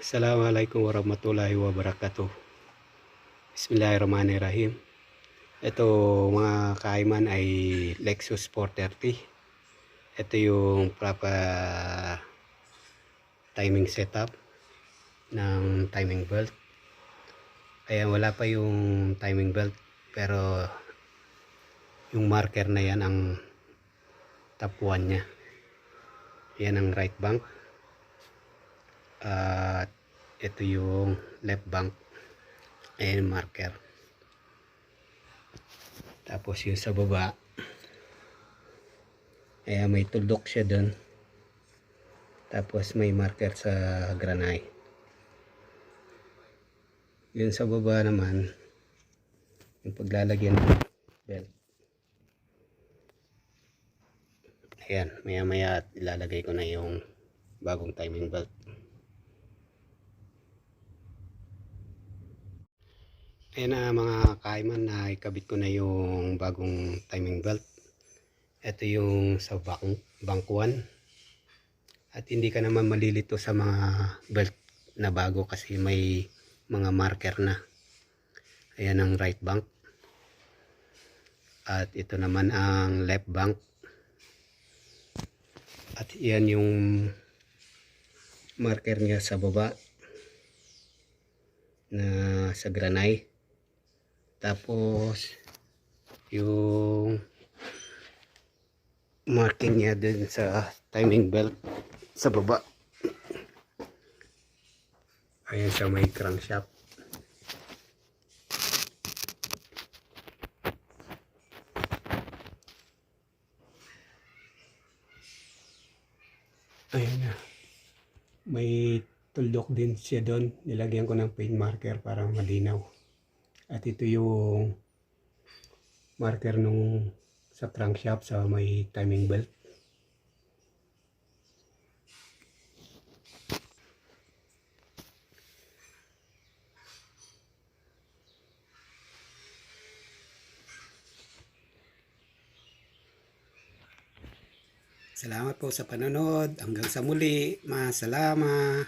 Assalamualaikum warahmatullahi wabarakatuh. Bismillahirrahmanirrahim. Ito mga kaiman ay Lexus 430. Ito yung proper timing setup ng timing belt. Kaya wala pa yung timing belt, pero yung marker na yan ang top 1 nya. Yan ang right bank. At ito yung left bank. Ayan marker. Tapos yung sa baba, ayan may tuldok siya doon. Tapos may marker sa granay. Yun sa baba naman, yung paglalagyan ng belt. Ayan, maya maya ilalagay ko na yung bagong timing belt. Ayan na mga kaiman, na ikabit ko na yung bagong timing belt. Ito yung sa bank 1. At hindi ka naman malilito sa mga belt na bago kasi may mga marker na. Ayan ang right bank. At ito naman ang left bank. At yan yung marker niya sa baba na sa granay. Tapos yung marking niya din sa timing belt sa baba. Ayan sa may crankshaft. Ayan na. May tuldok din siya doon. Nilagyan ko ng paint marker para malinaw. At ito yung marker nung sa crankshaft sa may timing belt. Salamat po sa panonood. Hanggang sa muli. Masalama.